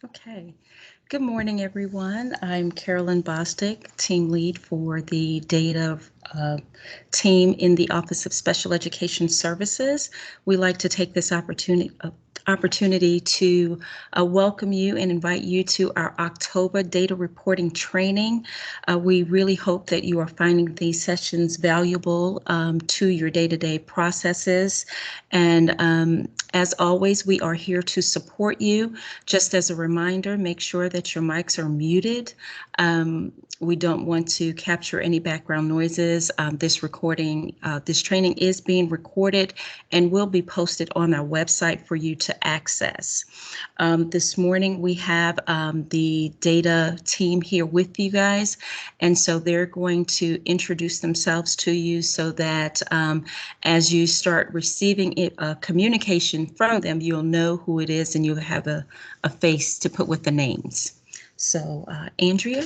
Okay. Good morning, everyone. I'm Carolyn Bostic, team lead for the data team in the Office of Special Education Services. We like to take this opportunity to welcome you and invite you to our October data reporting training. We really hope that you are finding these sessions valuable to your day-to-day processes. And as always, we are here to support you. Just as a reminder, make sure that your mics are muted. We don't want to capture any background noises. This training is being recorded and will be posted on our website for you to access. This morning we have the data team here with you guys, and so they're going to introduce themselves to you so that as you start receiving communication from them, you'll know who it is and you'll have a face to put with the names. So, Andrea?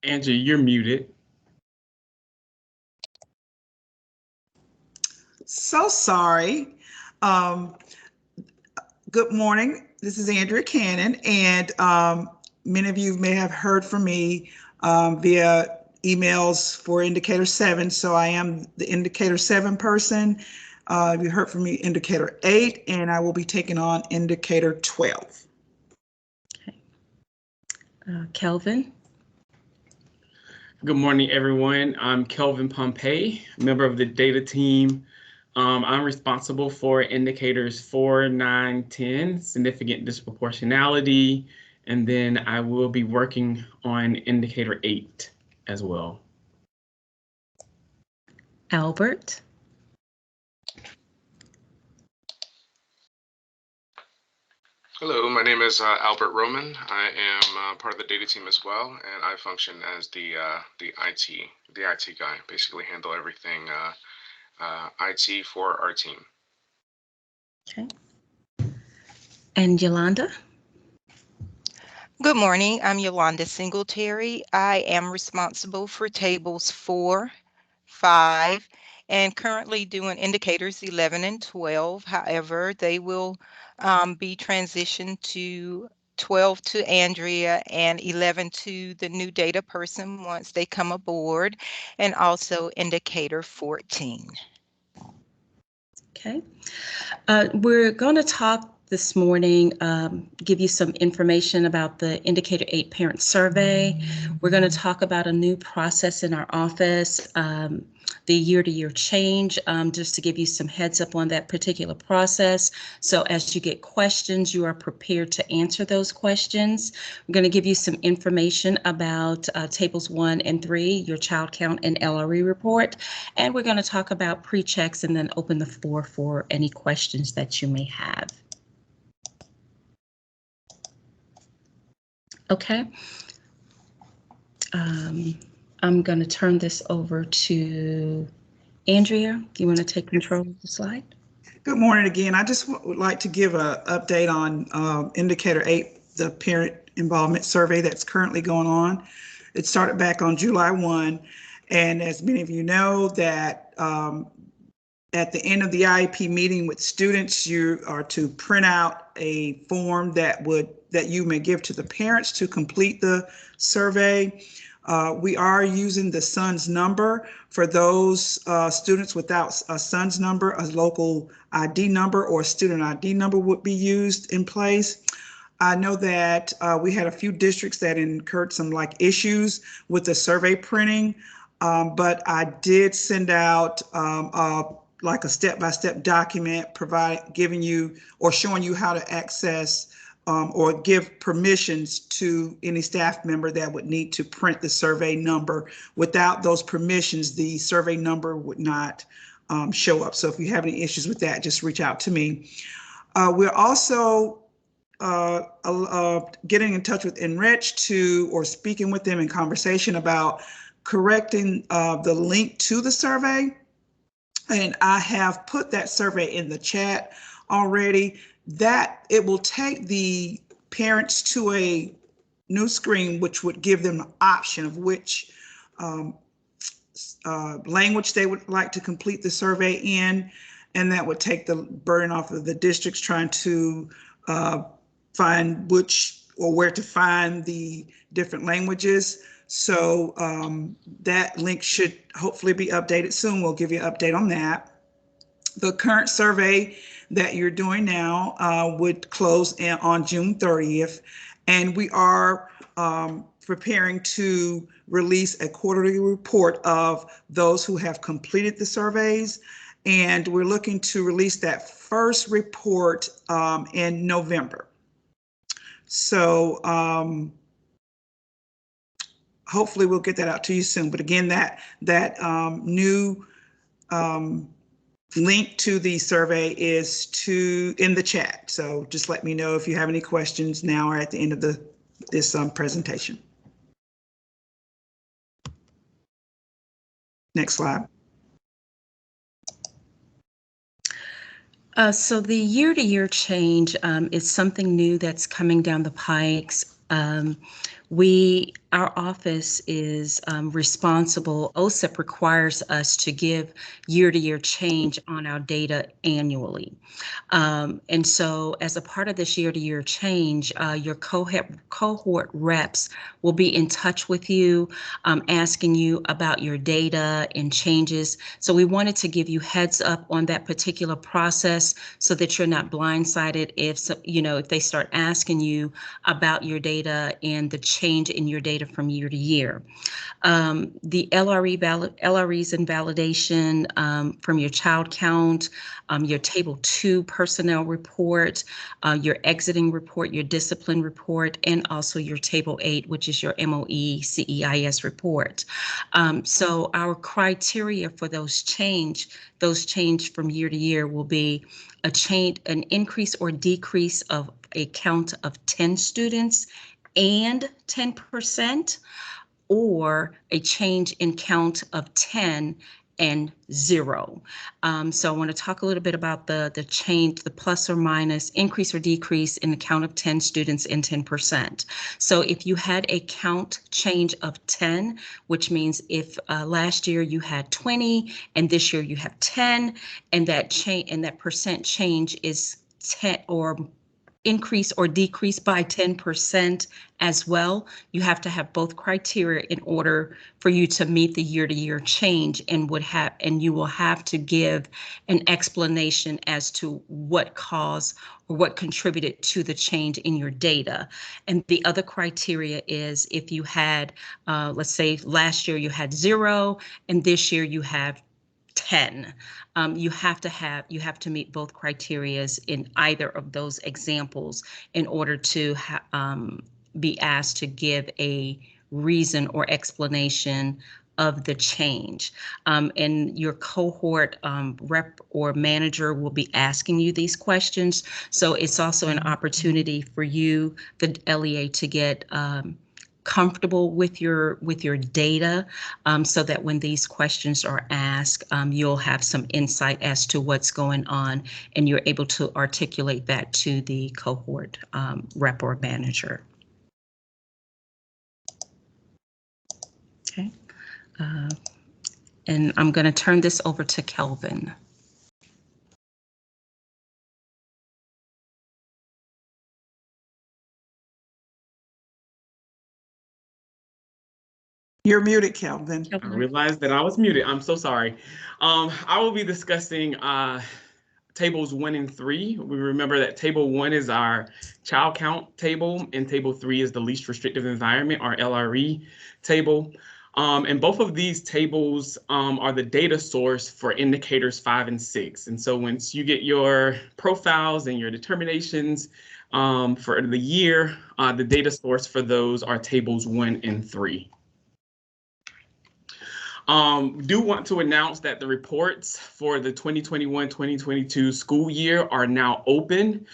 Andrew, you're muted. So sorry. Good morning. This is Andrea Cannon, and many of you may have heard from me via emails for Indicator 7. So I am the Indicator 7 person. You heard from me Indicator 8, and I will be taking on Indicator 12. Okay. Kelvin? Good morning, everyone. I'm Kelvin Pompey, member of the data team. I'm responsible for indicators 4, 9, 10, significant disproportionality, and then I will be working on indicator 8 as well. Albert? Hello, my name is Albert Roman. I am part of the data team as well, and I function as the IT guy. Basically, handle everything IT for our team. Okay. And Yolanda? Good morning. I'm Yolanda Singletary. I am responsible for tables 4, 5, and currently doing indicators 11 and 12. However, they will be transitioned to 12 to Andrea and 11 to the new data person once they come aboard, and also indicator 14. Okay. We're going to talk this morning, give you some information about the Indicator 8 Parent Survey. We're going to talk about a new process in our office, the year-to-year change, just to give you some heads up on that particular process. So as you get questions, you are prepared to answer those questions. We're going to give you some information about tables 1 and 3, your child count and LRE report. And we're going to talk about pre-checks and then open the floor for any questions that you may have. Okay. I'm going to turn this over to Andrea. Do you want to take control of the slide? Good morning again. I just would like to give an update on Indicator 8, the parent involvement survey that's currently going on. It started back on July 1, and as many of you know, that at the end of the IEP meeting with students, you are to print out a form that you may give to the parents to complete the survey. We are using the SUNS number for those students without a SUNS number. A local ID number or student ID number would be used in place. I know that we had a few districts that incurred some issues with the survey printing, but I did send out a step-by-step document giving you or showing you how to access or give permissions to any staff member that would need to print the survey number. Without those permissions, the survey number would not show up. So if you have any issues with that, just reach out to me. We're also getting in touch with Enrich or speaking with them in conversation about correcting the link to the survey. And I have put that survey in the chat already. That it will take the parents to a new screen, which would give them an option of which language they would like to complete the survey in, and that would take the burden off of the districts trying to find which or where to find the different languages. So that link should hopefully be updated soon. We'll give you an update on that. The current survey that you're doing now would close on June 30th, and we are preparing to release a quarterly report of those who have completed the surveys, and we're looking to release that first report in November. So hopefully we'll get that out to you soon. But again, that new link to the survey is in the chat. So just let me know if you have any questions now or at the end of this presentation. Next slide. So the year-to-year change is something new that's coming down the pikes. Our office is responsible. OSEP requires us to give year-to-year change on our data annually. And so as a part of this year-to-year change, your cohort reps will be in touch with you, asking you about your data and changes. So we wanted to give you heads up on that particular process so that you're not blindsided if they start asking you about your data and the change in your data from year to year. The LREs and validation from your child count, your Table 2 personnel report, your exiting report, your discipline report, and also your Table 8, which is your MOE CEIS report. So our criteria for those change from year to year will be an increase or decrease of a count of 10 students and 10%, or a change in count of 10 and 0. So I want to talk a little bit about the change, the plus or minus, increase or decrease in the count of 10 students and 10%. So if you had a count change of 10, which means if last year you had 20 and this year you have 10, and that percent change is 10 or increase or decrease by 10% as well, you have to have both criteria in order for you to meet the year-to-year change, and you will have to give an explanation as to what caused or what contributed to the change in your data. And the other criteria is if you had, let's say last year you had 0 and this year you have 10. You have to meet both criterias in either of those examples in order to be asked to give a reason or explanation of the change. And your cohort rep or manager will be asking you these questions. So it's also an opportunity for you, the LEA, to get comfortable with your data, so that when these questions are asked, you'll have some insight as to what's going on, and you're able to articulate that to the cohort rep or manager. Okay, and I'm going to turn this over to Kelvin. You're muted, Kelvin. I realized that I was muted. I'm so sorry. I will be discussing tables 1 and 3. We remember that table 1 is our child count table, and table 3 is the least restrictive environment, our LRE table. And both of these tables are the data source for indicators 5 and 6. And so once you get your profiles and your determinations for the year, the data source for those are tables 1 and 3. Do want to announce that the reports for the 2021-2022 school year are now open.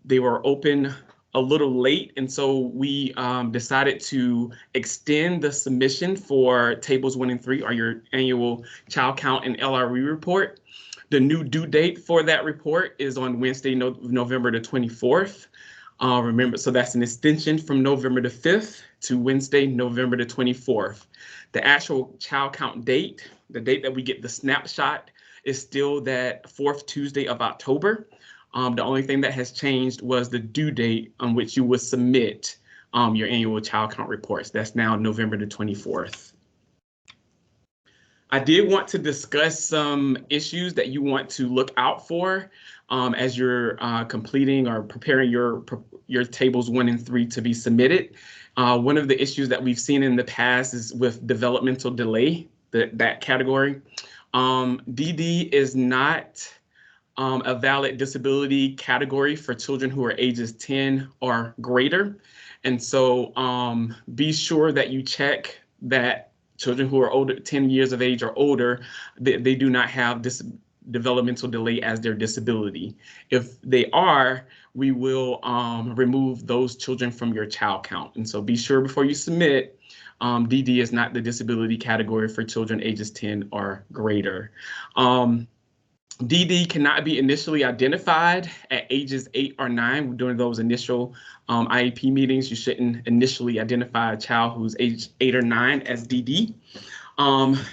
They were open a little late, and so we decided to extend the submission for tables 1 and 3, or your annual child count and LRE report. The new due date for that report is on Wednesday, November the 24th. Remember, so that's an extension from November the 5th to Wednesday, November the 24th. The actual child count date, the date that we get the snapshot, is still that fourth Tuesday of October. The only thing that has changed was the due date on which you would submit your annual child count reports. That's now November the 24th. I did want to discuss some issues that you want to look out for as you're completing or preparing your tables 1 and 3 to be submitted. One of the issues that we've seen in the past is with developmental delay, that category. DD is not a valid disability category for children who are ages 10 or greater. And so be sure that you check that children who are older, 10 years of age or older, they do not have this developmental delay as their disability. If they are, we will remove those children from your child count. And so be sure before you submit, DD is not the disability category for children ages 10 or greater. DD cannot be initially identified at ages 8 or 9. During those initial IEP meetings, you shouldn't initially identify a child who's age 8 or 9 as DD.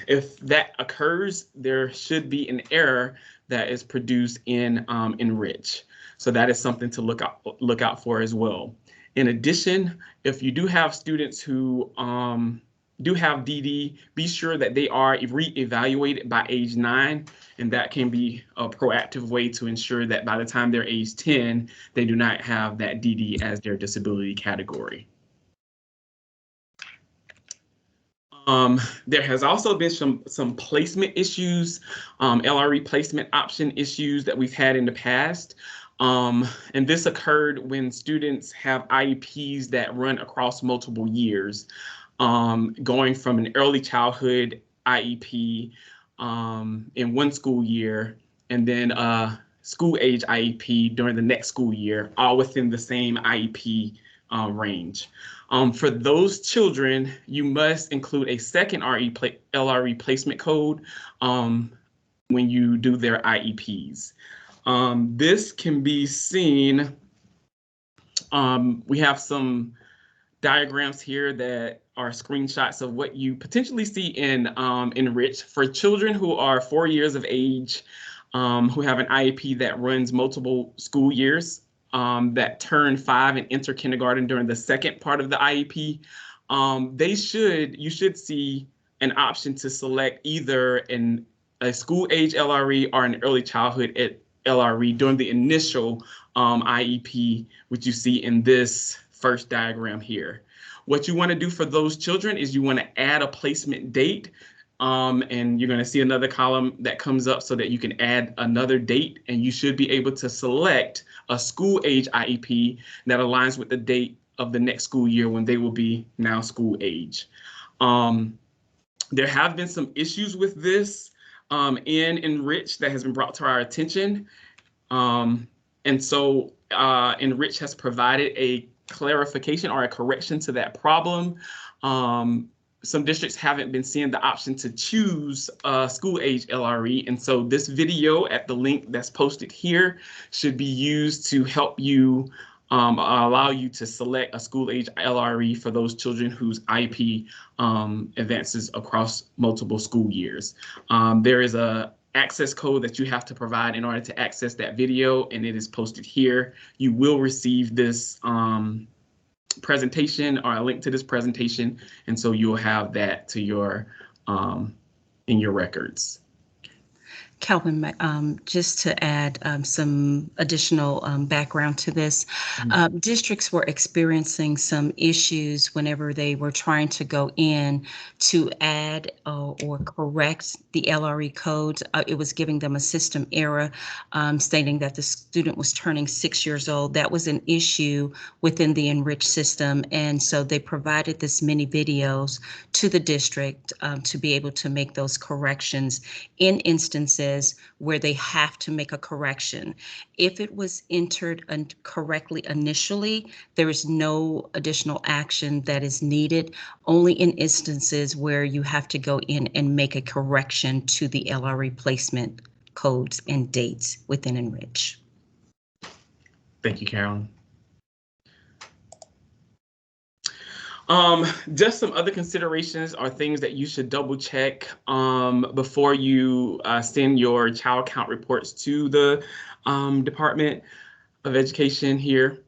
If that occurs, there should be an error that is produced in Enrich. So that is something to look out for as well. In addition, if you do have students who do have DD, be sure that they are re-evaluated by age 9, and that can be a proactive way to ensure that by the time they're age 10, they do not have that DD as their disability category. There has also been some placement issues, LRE placement option issues that we've had in the past. And this occurred when students have IEPs that run across multiple years. Going from an early childhood IEP in one school year and then a school age IEP during the next school year, all within the same IEP range. For those children, you must include a second LRE placement code when you do their IEPs. This can be seen, we have some diagrams here that are screenshots of what you potentially see in Enrich for children who are 4 years of age, who have an IEP that runs multiple school years, that turn 5 and enter kindergarten during the second part of the IEP. You should see an option to select either a school age LRE or an early childhood LRE during the initial IEP, which you see in this first diagram here. What you want to do for those children is you want to add a placement date, and you're going to see another column that comes up so that you can add another date, and you should be able to select a school age IEP that aligns with the date of the next school year when they will be now school age. There have been some issues with this in Enrich that has been brought to our attention. And so Enrich has provided a clarification or a correction to that problem. Some districts haven't been seeing the option to choose school age LRE. And so this video at the link that's posted here should be used to help you allow you to select a school age LRE for those children whose IEP advances across multiple school years. There is a access code that you have to provide in order to access that video, and it is posted here. You will receive this presentation or a link to this presentation, and so you'll have that to your in your records. Kelvin, just to add some additional background to this, districts were experiencing some issues whenever they were trying to go in to add or correct the LRE codes. It was giving them a system error stating that the student was turning 6 years old. That was an issue within the Enrich system, and so they provided this mini videos to the district to be able to make those corrections in instances where they have to make a correction. If it was entered correctly initially, there is no additional action that is needed, only in instances where you have to go in and make a correction to the LRE placement codes and dates within Enrich. Thank you, Carolyn. Just some other considerations are things that you should double check before you send your child count reports to the Department of Education here.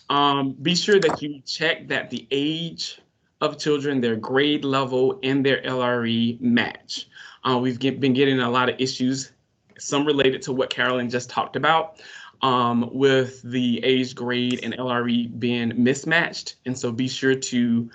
Be sure that you check that the age of children, their grade level, and their LRE match. We've been getting a lot of issues, some related to what Carolyn just talked about, with the age, grade, and LRE being mismatched. And so be sure to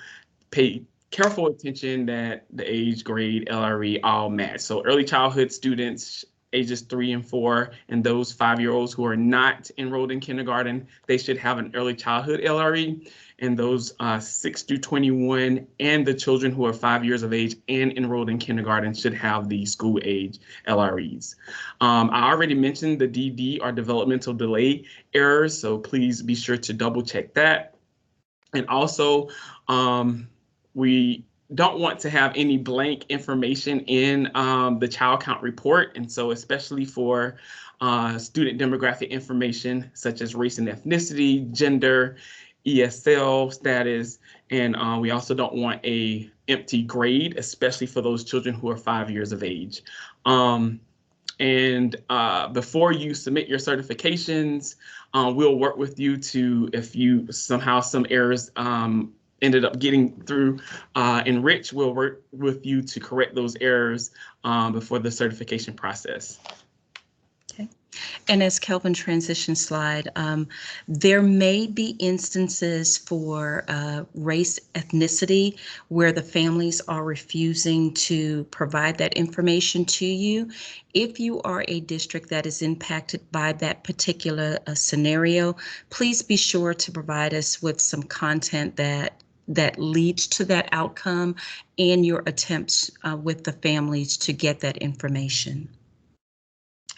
pay careful attention that the age, grade, LRE all match. So early childhood students ages 3 and 4, and those 5-year-olds who are not enrolled in kindergarten, they should have an early childhood LRE. And those 6 through 21 and the children who are 5 years of age and enrolled in kindergarten should have the school age LREs. I already mentioned the DD or developmental delay errors, so please be sure to double check that. And also, we don't want to have any blank information in the child count report. And so especially for student demographic information such as race and ethnicity, gender, ESL status, and we also don't want a empty grade, especially for those children who are 5 years of age. Before you submit your certifications, we'll work with you to, if you somehow some errors ended up getting through Enrich, we'll work with you to correct those errors before the certification process. Okay. And as Kelvin transition slide, there may be instances for race, ethnicity, where the families are refusing to provide that information to you. If you are a district that is impacted by that particular scenario, please be sure to provide us with some content that leads to that outcome and your attempts with the families to get that information.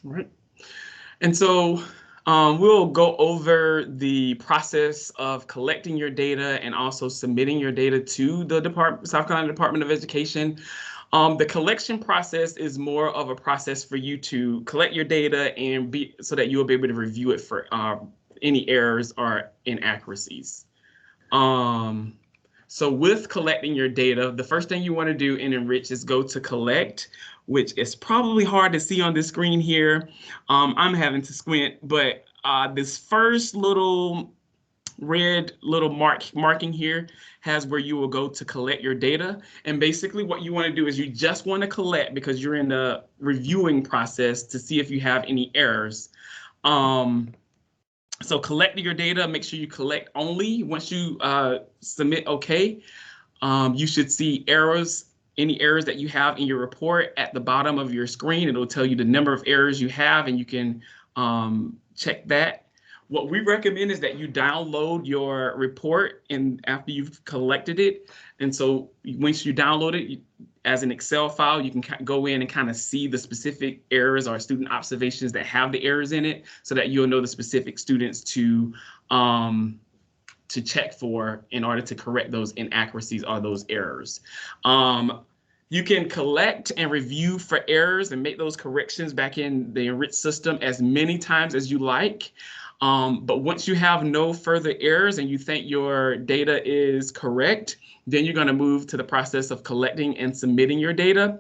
All right. And so we'll go over the process of collecting your data and also submitting your data to the South Carolina Department of Education. The collection process is more of a process for you to collect your data and so that you'll be able to review it for any errors or inaccuracies. So with collecting your data, the first thing you want to do in Enrich is go to collect, which is probably hard to see on the screen here. I'm having to squint, but this first little red little marking here has where you will go to collect your data. And basically what you want to do is you just want to collect because you're in the reviewing process to see if you have any errors. So collecting your data, make sure you collect only. Once you submit OK, you should see errors, any errors that you have in your report at the bottom of your screen. It'll tell you the number of errors you have, and you can check that. What we recommend is that you download your report and after you've collected it. And so once you download it as an Excel file, you can go in and kind of see the specific errors or student observations that have the errors in it so that you'll know the specific students to check for in order to correct those inaccuracies or those errors. You can collect and review for errors and make those corrections back in the Enrich system as many times as you like. But once you have no further errors and you think your data is correct, then you're going to move to the process of collecting and submitting your data.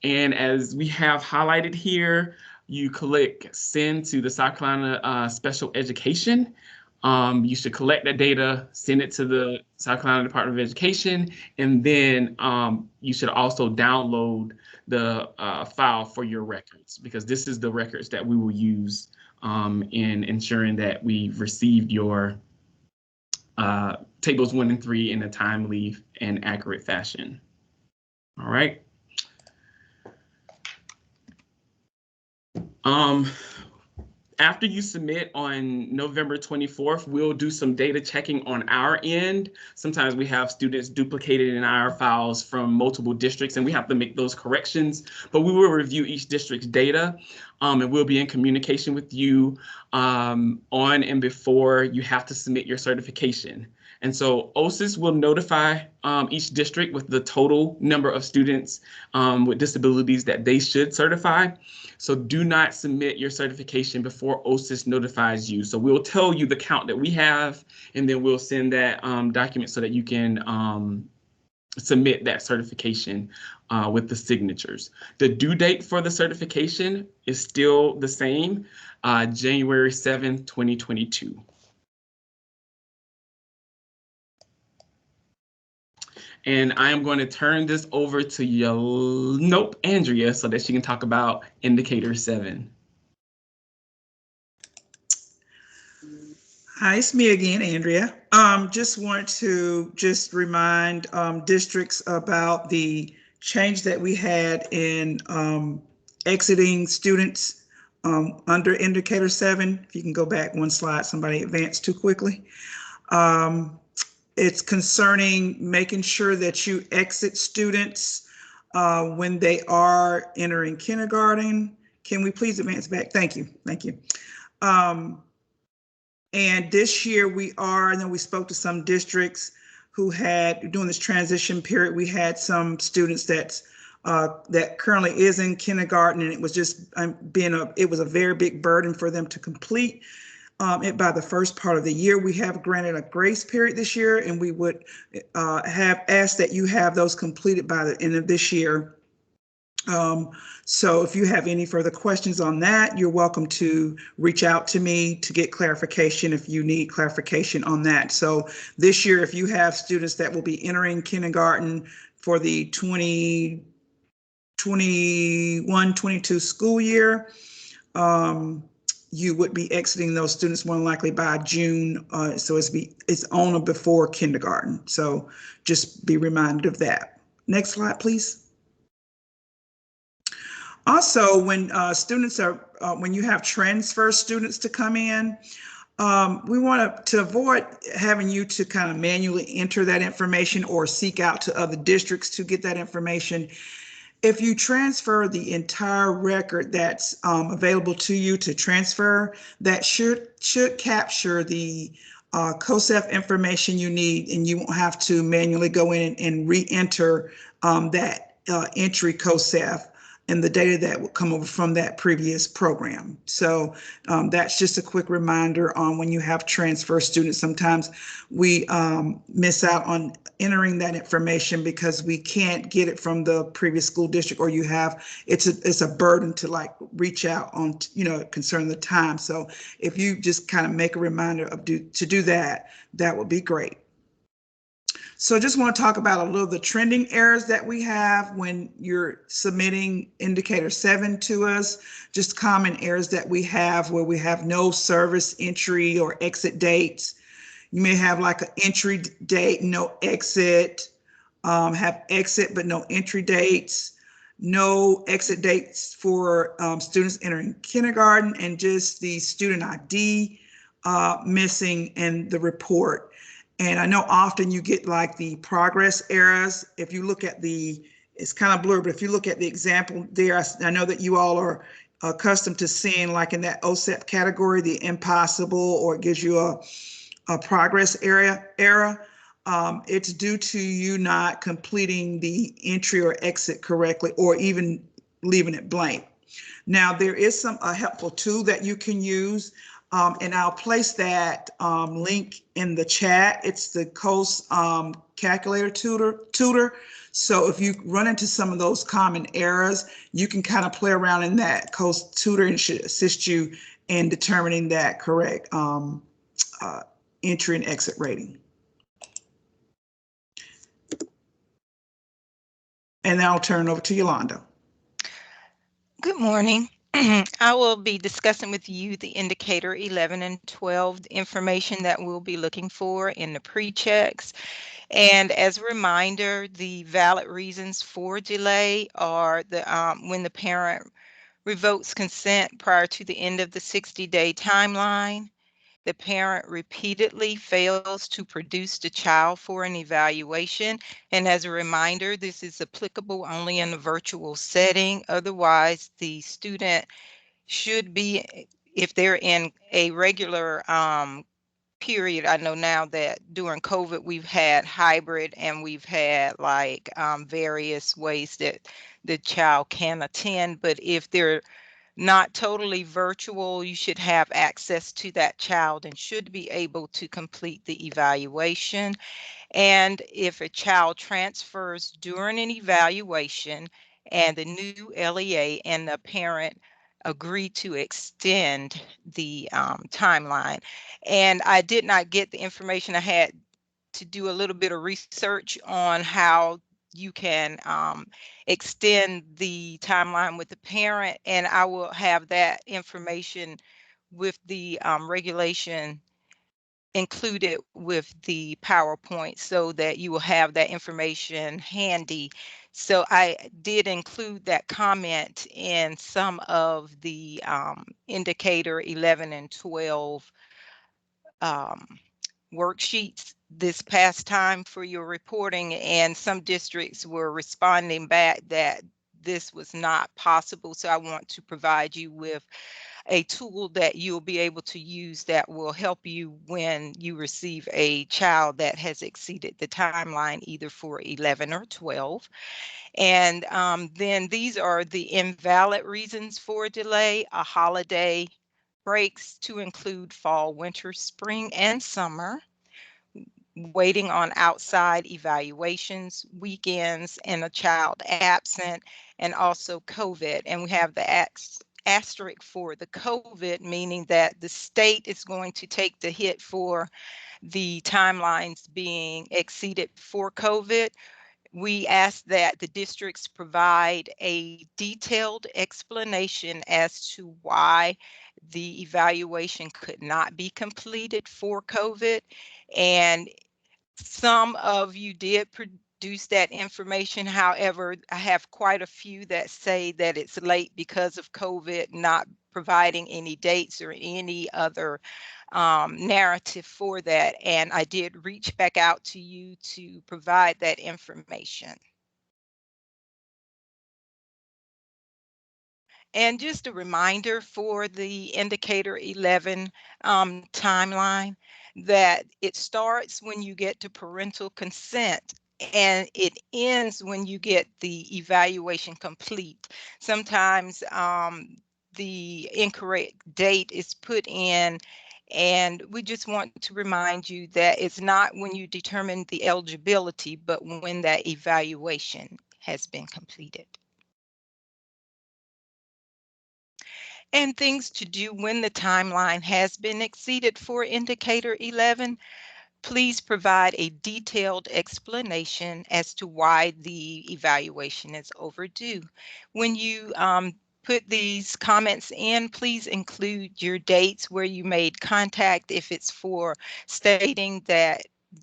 And as we have highlighted here, you click send to the South Carolina Special Education. You should collect that data, send it to the South Carolina Department of Education, and then you should also download the file for your records, because this is the records that we will use in ensuring that we've received your tables 1 and 3 in a timely and accurate fashion. All right. After you submit on November 24th, we'll do some data checking on our end. Sometimes we have students duplicated in our files from multiple districts and we have to make those corrections, but we will review each district's data. and we'll be in communication with you on and before you have to submit your certification. And so OSIS will notify each district with the total number of students with disabilities that they should certify. So do not submit your certification before OSIS notifies you. So we'll tell you the count that we have, and then we'll send that document so that you can submit that certification with the signatures. The due date for the certification is still the same, January 7th, 2022. And I am going to turn this over to Andrea, so that she can talk about indicator 7. Hi, it's me again, Andrea. Just want to remind districts about the change that we had in exiting students under indicator 7. If you can go back one slide, somebody advanced too quickly. It's concerning making sure that you exit students when they are entering kindergarten. Can we please advance back? Thank you. Thank you. And this year I know we spoke to some districts who had, during this transition period, we had some students that currently is in kindergarten, and it was just it was a very big burden for them to complete it by the first part of the year. We have granted a grace period this year, and we would have asked that you have those completed by the end of this year. So if you have any further questions on that, you're welcome to reach out to me to get clarification if you need clarification on that. So this year, if you have students that will be entering kindergarten for the 2021-22 school year, you would be exiting those students more than likely by June. So it's on or before kindergarten. So just be reminded of that. Next slide, please. Also, when students when you have transfer students to come in, we want to avoid having you to kind of manually enter that information or seek out to other districts to get that information. If you transfer the entire record that's available to you to transfer, that should capture the COSEF information you need, and you won't have to manually go in and re-enter that entry COSEF and the data that will come over from that previous program. So that's just a quick reminder on when you have transfer students. Sometimes we miss out on entering that information because we can't get it from the previous school district, or it's a burden to like reach out on, concerning the time. So if you just kind of make a reminder to do that, that would be great. So just want to talk about a little of the trending errors that we have when you're submitting indicator 7 to us. Just common errors that we have where we have no service entry or exit dates. You may have like an entry date, no exit, have exit but no entry dates, no exit dates for students entering kindergarten, and just the student ID missing in the report. And I know often you get like the progress errors. If you look at it's kind of blurred, but if you look at the example there, I know that you all are accustomed to seeing like in that OSEP category, the impossible, or it gives you a progress error. It's due to you not completing the entry or exit correctly, or even leaving it blank. Now, there is a helpful tool that you can use. And I'll place that link in the chat. It's the COAST calculator tutor. So if you run into some of those common errors, you can kind of play around in that COAST tutor, and should assist you in determining that correct entry and exit rating. And I'll turn over to Yolanda. Good morning. I will be discussing with you the indicator 11 and 12, the information that we'll be looking for in the pre-checks. And as a reminder, the valid reasons for delay are when the parent revokes consent prior to the end of the 60-day timeline, the parent repeatedly fails to produce the child for an evaluation. And as a reminder, this is applicable only in a virtual setting. Otherwise, the student should be, if they're in a regular period. I know now that during COVID, we've had hybrid and we've had like various ways that the child can attend. But if they're not totally virtual, you should have access to that child and should be able to complete the evaluation. And if a child transfers during an evaluation and the new LEA and the parent agree to extend the timeline. And I did not get the information. I had to do a little bit of research on how you can extend the timeline with the parent, and I will have that information with the regulation included with the PowerPoint so that you will have that information handy. So I did include that comment in some of the indicator 11 and 12 worksheets this past time for your reporting, and some districts were responding back that this was not possible. So I want to provide you with a tool that you'll be able to use that will help you when you receive a child that has exceeded the timeline, either for 11 or 12. And then these are the invalid reasons for delay: a holiday, breaks to include fall, winter, spring, and summer, waiting on outside evaluations, weekends, and a child absent, and also COVID. And we have the asterisk for the COVID, meaning that the state is going to take the hit for the timelines being exceeded for COVID. We ask that the districts provide a detailed explanation as to why the evaluation could not be completed for COVID. And some of you did produce that information. However, I have quite a few that say that it's late because of COVID, not providing any dates or any other narrative for that. And I did reach back out to you to provide that information. And just a reminder for the indicator 11 timeline, that it starts when you get to parental consent and it ends when you get the evaluation complete. Sometimes the incorrect date is put in, and we just want to remind you that it's not when you determine the eligibility, but when that evaluation has been completed. And things to do when the timeline has been exceeded for indicator 11. Please provide a detailed explanation as to why the evaluation is overdue. When you put these comments in, please include your dates where you made contact if it's for stating that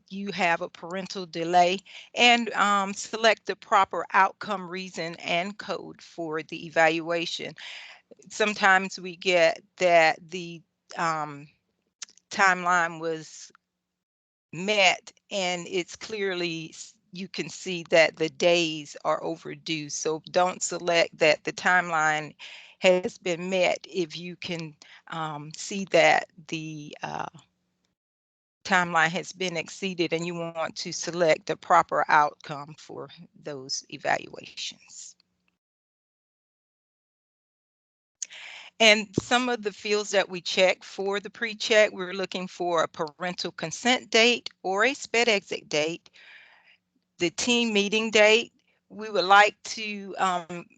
you have a parental delay, and select the proper outcome, reason, and code for the evaluation. Sometimes we get that the timeline was met and it's clearly, you can see that the days are overdue. So don't select that the timeline has been met if you can see that the timeline has been exceeded and you want to select the proper outcome for those evaluations. And some of the fields that we check for the pre-check, we're looking for a parental consent date or a SPED exit date, the team meeting date. We would like to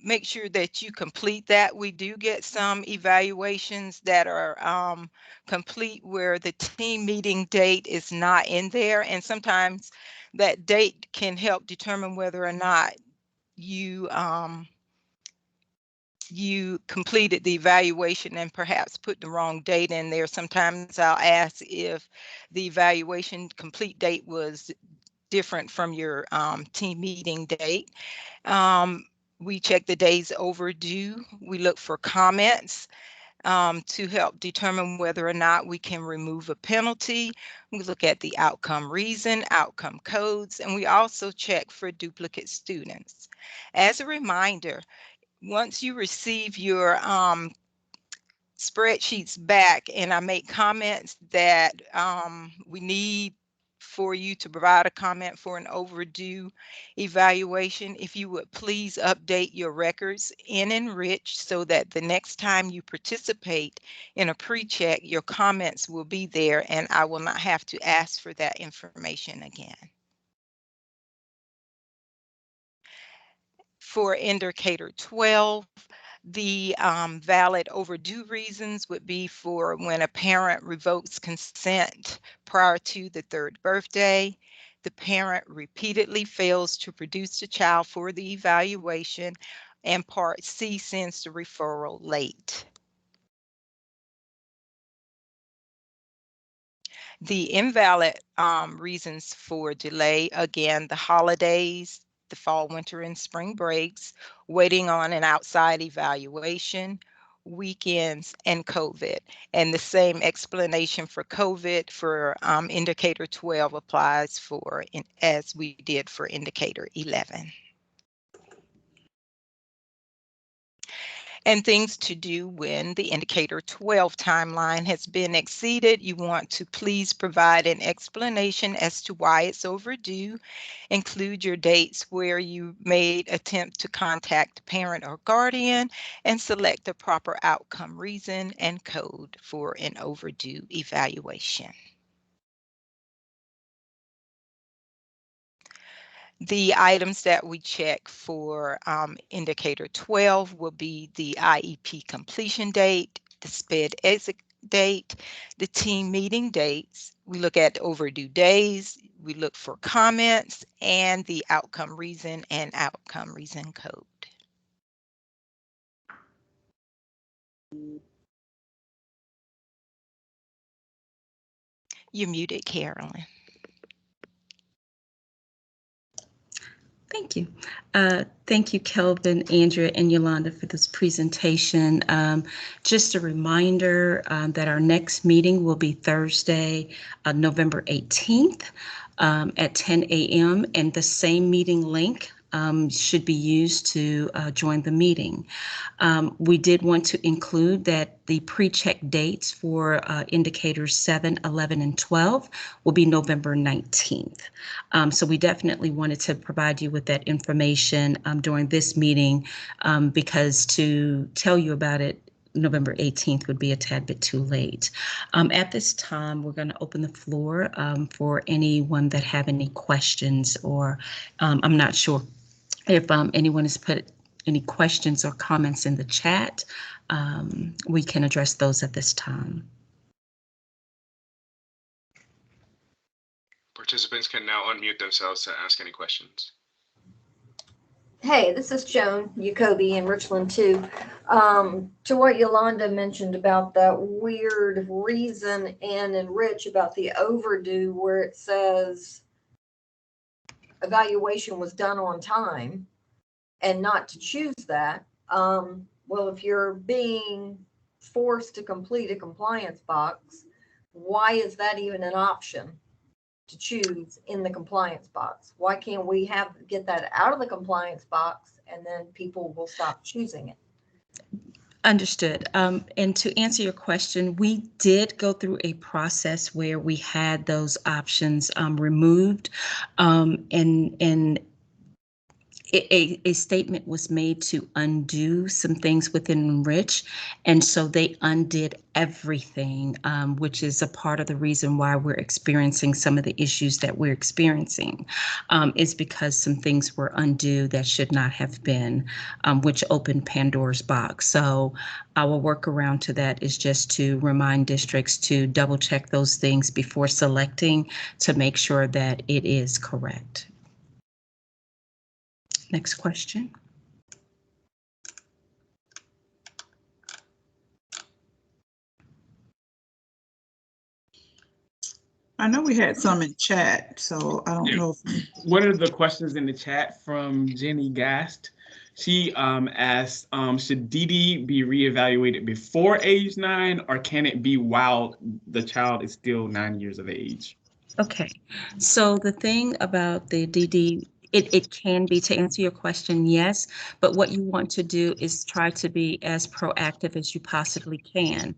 make sure that you complete that. We do get some evaluations that are complete where the team meeting date is not in there. And sometimes that date can help determine whether or not you you completed the evaluation and perhaps put the wrong date in there. Sometimes I'll ask if the evaluation complete date was different from your team meeting date. We check the days overdue. We look for comments to help determine whether or not we can remove a penalty. We look at the outcome reason, outcome codes, and we also check for duplicate students. As a reminder, once you receive your spreadsheets back and I make comments that we need for you to provide a comment for an overdue evaluation, if you would please update your records in Enrich so that the next time you participate in a pre-check, your comments will be there and I will not have to ask for that information again. For indicator 12, the valid overdue reasons would be for when a parent revokes consent prior to the 3rd birthday, the parent repeatedly fails to produce the child for the evaluation, and Part C sends the referral late. The invalid reasons for delay, again, the holidays, the fall, winter, and spring breaks, waiting on an outside evaluation, weekends, and COVID. And the same explanation for COVID for indicator 12 applies for as we did for indicator 11. And things to do when the indicator 12 timeline has been exceeded. You want to please provide an explanation as to why it's overdue. Include your dates where you made attempt to contact the parent or guardian, and select the proper outcome reason and code for an overdue evaluation. The items that we check for indicator 12 will be the IEP completion date, the SPED exit date, the team meeting dates. We look at overdue days, we look for comments, and the outcome reason and outcome reason code. You're muted, Carolyn. Thank you. Thank you, Kelvin, Andrea, and Yolanda for this presentation. Just a reminder that our next meeting will be Thursday, November 18th at 10 a.m. and the same meeting link should be used to join the meeting. We did want to include that the pre-check dates for indicators 7, 11, and 12 will be November 19th. So we definitely wanted to provide you with that information during this meeting because to tell you about it November 18th would be a tad bit too late. At this time, we're going to open the floor for anyone that have any questions, or I'm not sure if anyone has put any questions or comments in the chat. We can address those at this time. Participants can now unmute themselves to ask any questions. Hey, this is Joan Jacoby in Richland too. To what Yolanda mentioned about that weird reason in Enrich about the overdue where it says evaluation was done on time and not to choose that. Well, if you're being forced to complete a compliance box, why is that even an option to choose in the compliance box? Why can't we get that out of the compliance box and then people will stop choosing it? Understood. And to answer your question, we did go through a process where we had those options removed, and a statement was made to undo some things within Enrich, and so they undid everything, which is a part of the reason why we're experiencing some of the issues that we're experiencing, is because some things were undue that should not have been, which opened Pandora's box. So our workaround to that is just to remind districts to double check those things before selecting to make sure that it is correct. Next question. I know we had some in chat, so I don't know. One of the questions in the chat from Jenny Gast, she asked, should DD be reevaluated before age 9, or can it be while the child is still 9 years of age? Okay, so the thing about the DD It can be, to answer your question, yes, but what you want to do is try to be as proactive as you possibly can,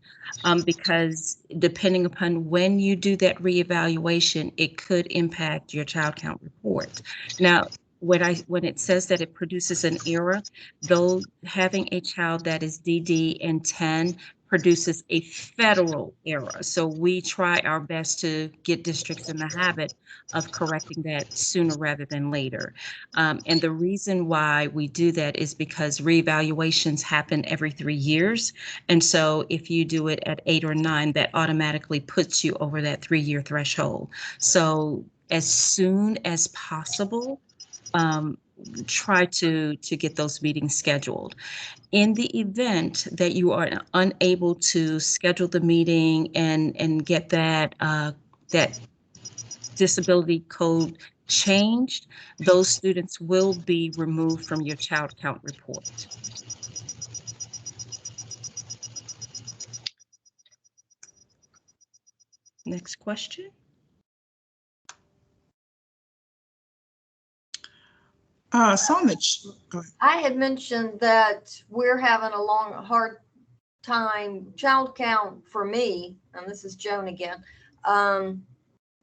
because depending upon when you do that reevaluation, it could impact your child count report. Now, when it says that it produces an error, though having a child that is DD and 10 produces a federal error. So we try our best to get districts in the habit of correcting that sooner rather than later. And the reason why we do that is because reevaluations happen every 3 years. And so if you do it at 8 or 9, that automatically puts you over that 3-year threshold. So as soon as possible, try to get those meetings scheduled. In the event that you are unable to schedule the meeting and get that that disability code changed, those students will be removed from your child count report. Next question. So on the, go ahead. I had mentioned that we're having a hard time. Child count for me, and this is Joan again,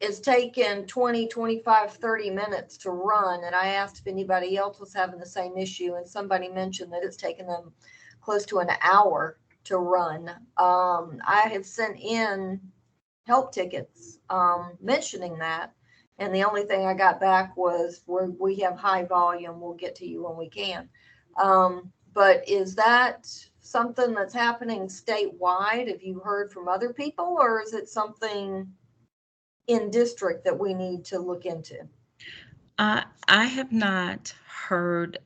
is taking 20, 25, 30 minutes to run. And I asked if anybody else was having the same issue, and somebody mentioned that it's taken them close to an hour to run. I have sent in help tickets mentioning that. And the only thing I got back was, we have high volume, we'll get to you when we can. But is that something that's happening statewide? Have you heard from other people, or is it something in district that we need to look into? I have not heard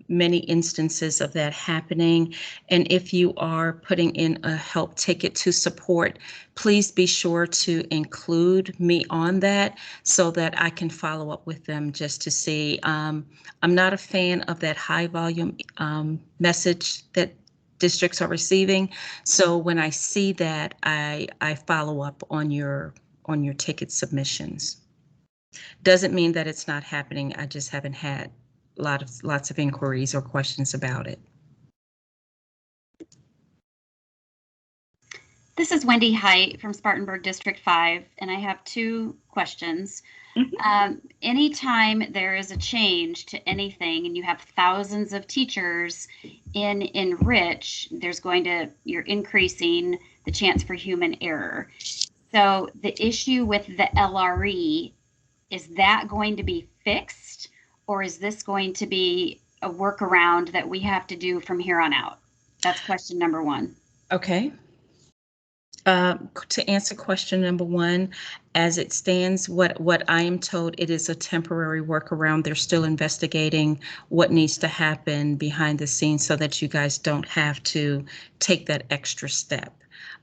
many instances of that happening. And if you are putting in a help ticket to support, please be sure to include me on that so that I can follow up with them just to see. I'm not a fan of that high volume message that districts are receiving. So when I see that, I follow up on your ticket submissions. Doesn't mean that it's not happening. I just haven't had lots of inquiries or questions about it. This is Wendy Height from Spartanburg District 5, and I have 2 questions. Anytime there is a change to anything and you have thousands of teachers in Enrich, you're increasing the chance for human error. So the issue with the LRE, is that going to be fixed, or is this going to be a workaround that we have to do from here on out? That's question number 1. Okay. To answer question number 1, as it stands, what I am told, it is a temporary workaround. They're still investigating what needs to happen behind the scenes so that you guys don't have to take that extra step.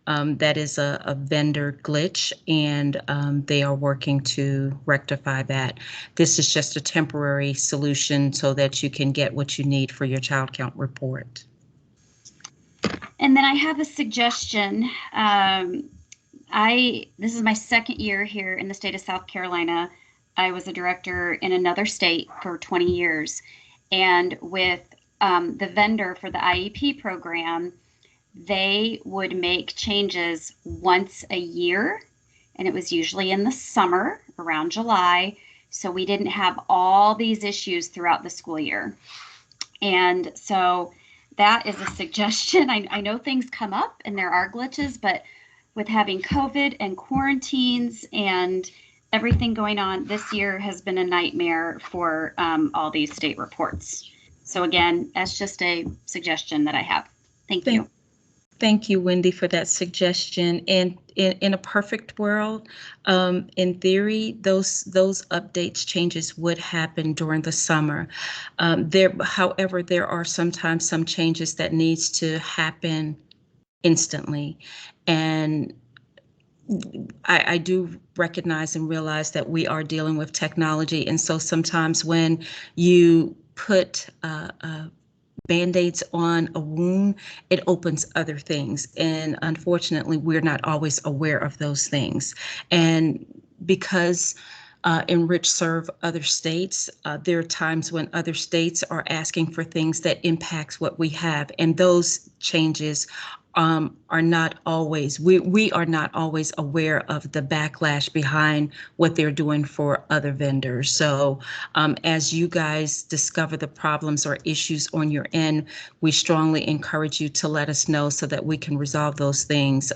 That is a vendor glitch, and they are working to rectify that. This is just a temporary solution so that you can get what you need for your child count report. And then I have a suggestion. This is my 2nd year here in the state of South Carolina. I was a director in another state for 20 years. And with the vendor for the IEP program, they would make changes once a year, and it was usually in the summer around July. So we didn't have all these issues throughout the school year. And so that is a suggestion. I know things come up and there are glitches, but with having COVID and quarantines and everything going on, this year has been a nightmare for all these state reports. So again, that's just a suggestion that I have. Thank you. Thank you, Wendy, for that suggestion. And in a perfect world, in theory, those updates, changes would happen during the summer. However, there are sometimes some changes that needs to happen instantly. And I do recognize and realize that we are dealing with technology. And so sometimes when you put Band-Aids on a wound, it opens other things. And unfortunately, we're not always aware of those things. And because Enrich serve other states. There are times when other states are asking for things that impacts what we have, and those changes are not always, we are not always aware of the backlash behind what they're doing for other vendors. So as you guys discover the problems or issues on your end, we strongly encourage you to let us know so that we can resolve those things.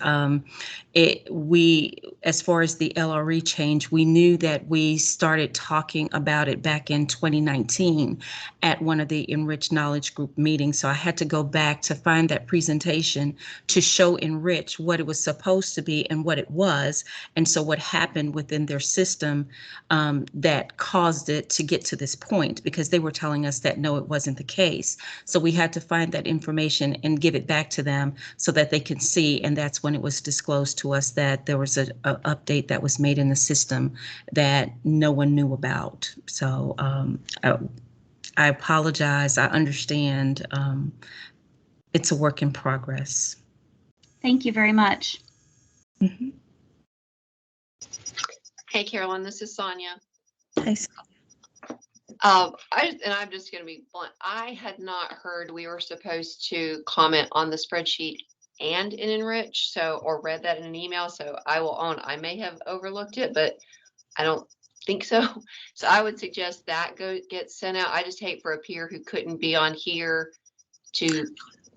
As far as the LRE change, we knew that we started talking about it back in 2019 at one of the Enrich Knowledge Group meetings. So I had to go back to find that presentation to show Enrich what it was supposed to be and what it was. And so what happened within their system that caused it to get to this point, because they were telling us that no, it wasn't the case. So we had to find that information and give it back to them so that they can see. And that's when it was disclosed to us that there was a update that was made in the system that no one knew about. So I apologize. I understand. It's a work in progress. Thank you very much. Mm-hmm. Hey, Carolyn, this is Sonia. Hi. I'm just going to be blunt. I had not heard we were supposed to comment on the spreadsheet and in Enrich, or read that in an email. So I will own, I may have overlooked it, but I don't think so. So I would suggest that gets sent out. I just hate for a peer who couldn't be on here to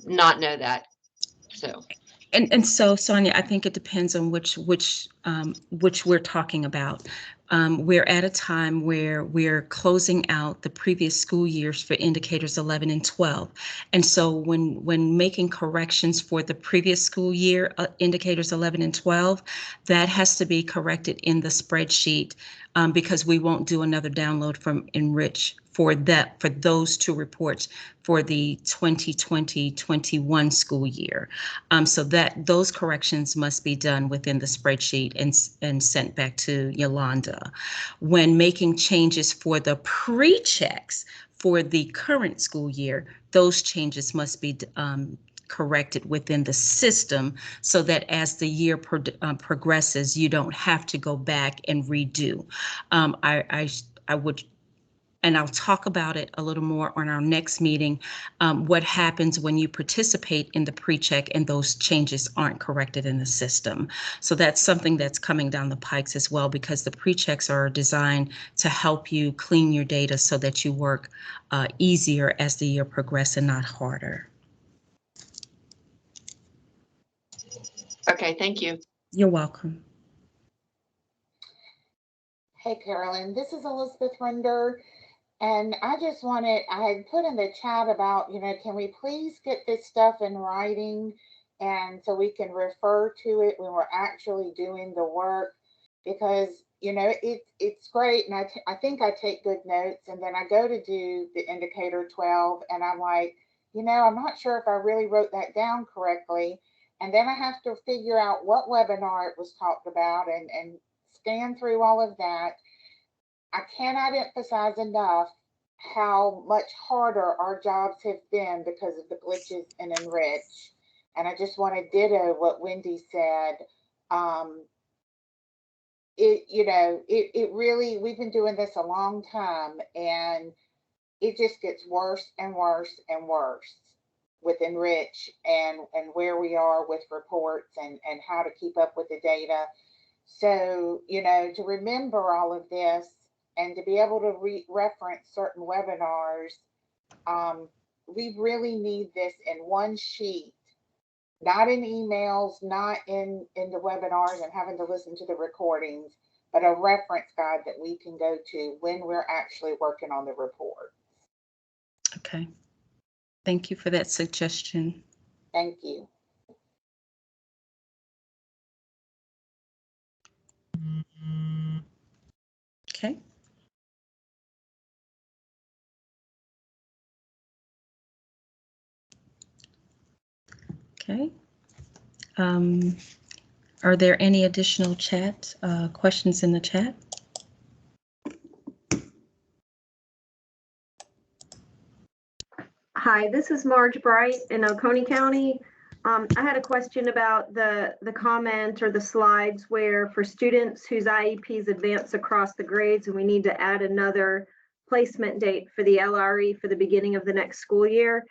not know that. So. And so, Sonia, I think it depends on which we're talking about. We're at a time where we're closing out the previous school years for indicators 11 and 12. And so when making corrections for the previous school year, indicators 11 and 12, that has to be corrected in the spreadsheet because we won't do another download from Enrich for those two reports for the 2020-21 school year. So that those corrections must be done within the spreadsheet and sent back to Yolanda. When making changes for the pre-checks for the current school year, those changes must be corrected within the system so that as the year progresses, you don't have to go back and redo. I would, and I'll talk about it a little more on our next meeting, what happens when you participate in the pre-check and those changes aren't corrected in the system. So that's something that's coming down the pipes as well, because the pre-checks are designed to help you clean your data so that you work easier as the year progresses and not harder. Okay, thank you. You're welcome. Hey, Carolyn, this is Elizabeth Render. And I just wanted, I had put in the chat about, can we please get this stuff in writing and so we can refer to it when we're actually doing the work, because, it's great. And I think I take good notes, and then I go to do the indicator 12 and I'm like, I'm not sure if I really wrote that down correctly. And then I have to figure out what webinar it was talked about and scan through all of that. I cannot emphasize enough how much harder our jobs have been because of the glitches in Enrich. And I just want to ditto what Wendy said. It really, we've been doing this a long time, and it just gets worse and worse and worse with Enrich and where we are with reports and how to keep up with the data. So, to remember all of this and to be able to reference certain webinars, we really need this in one sheet, not in emails, not in the webinars and having to listen to the recordings, but a reference guide that we can go to when we're actually working on the report. Okay. Thank you for that suggestion. Thank you. Okay. Okay. Are there any additional chat questions in the chat? Hi, this is Marge Bright in Oconee County. I had a question about the comment or the slides where for students whose IEPs advance across the grades and we need to add another placement date for the LRE for the beginning of the next school year.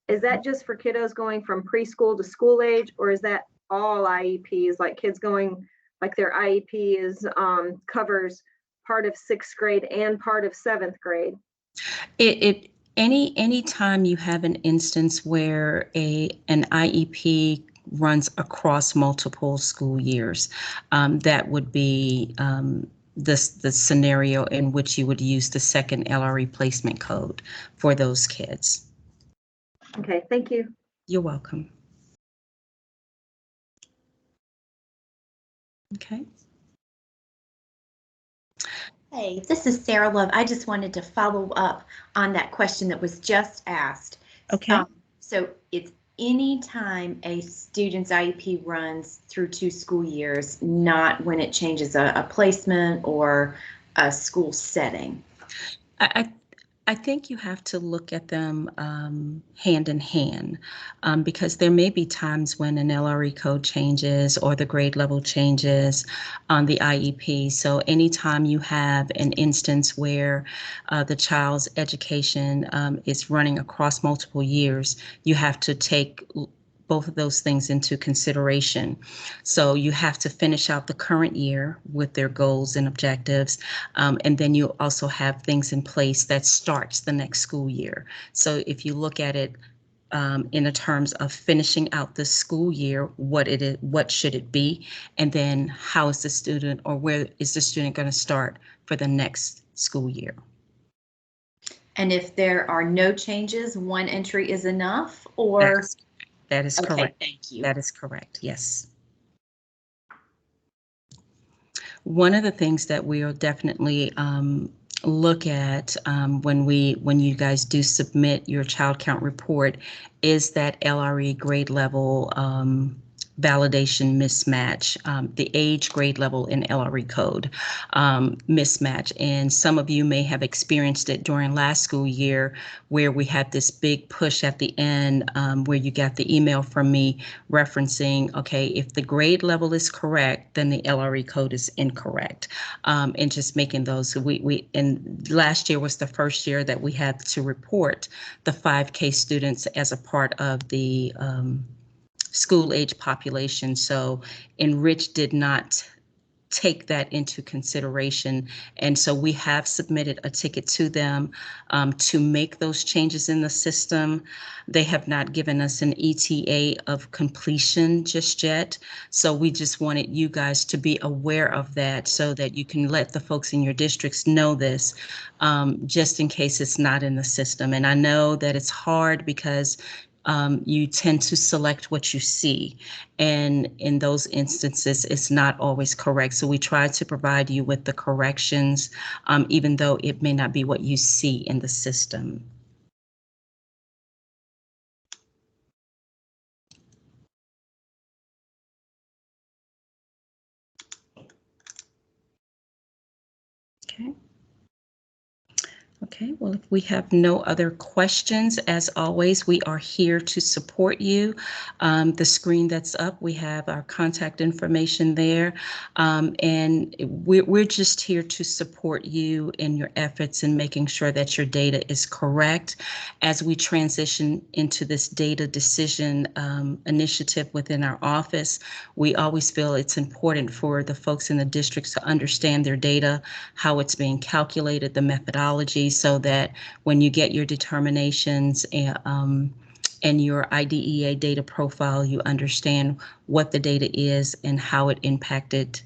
Is that just for kiddos going from preschool to school age, or is that all IEPs, like kids going, like their IEP is covers part of 6th grade and part of 7th grade? Any time you have an instance where an IEP runs across multiple school years, that would be the scenario in which you would use the second LRE placement code for those kids. Okay, thank you. You're welcome. Okay. Hey, this is Sarah Love. I just wanted to follow up on that question that was just asked. Okay. So it's any time a student's IEP runs through 2 school years, not when it changes a placement or a school setting. I think you have to look at them hand in hand, because there may be times when an LRE code changes or the grade level changes on the IEP. So anytime you have an instance where the child's education is running across multiple years, you have to take both of those things into consideration. So you have to finish out the current year with their goals and objectives. And then you also have things in place that starts the next school year. So if you look at it in the terms of finishing out the school year, what should it be? And then how is the student, or where is the student going to start for the next school year? And if there are no changes, one entry is enough, or? That is okay, correct. Thank you. That is correct. Yes. One of the things that we'll definitely look at when you guys do submit your child count report is that LRE grade level validation mismatch, the age, grade level, and LRE code mismatch. And some of you may have experienced it during last school year, where we had this big push at the end where you got the email from me referencing, okay, if the grade level is correct, then the LRE code is incorrect. And just making those, and last year was the first year that we had to report the 5K students as a part of the school age population. So Enrich did not take that into consideration. And so we have submitted a ticket to them to make those changes in the system. They have not given us an ETA of completion just yet. So we just wanted you guys to be aware of that so that you can let the folks in your districts know this, just in case it's not in the system. And I know that it's hard because you tend to select what you see. And in those instances, it's not always correct. So we try to provide you with the corrections, even though it may not be what you see in the system. Okay. Okay, well, if we have no other questions, as always, we are here to support you. The screen that's up, we have our contact information there. And we're just here to support you in your efforts in making sure that your data is correct. As we transition into this data decision initiative within our office, we always feel it's important for the folks in the districts to understand their data, how it's being calculated, the methodology, so that when you get your determinations and your IDEA data profile, you understand what the data is and how it impacted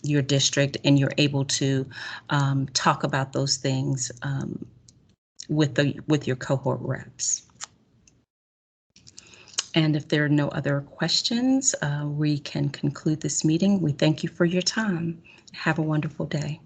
your district, and you're able to talk about those things with your cohort reps. And if there are no other questions, we can conclude this meeting. We thank you for your time. Have a wonderful day.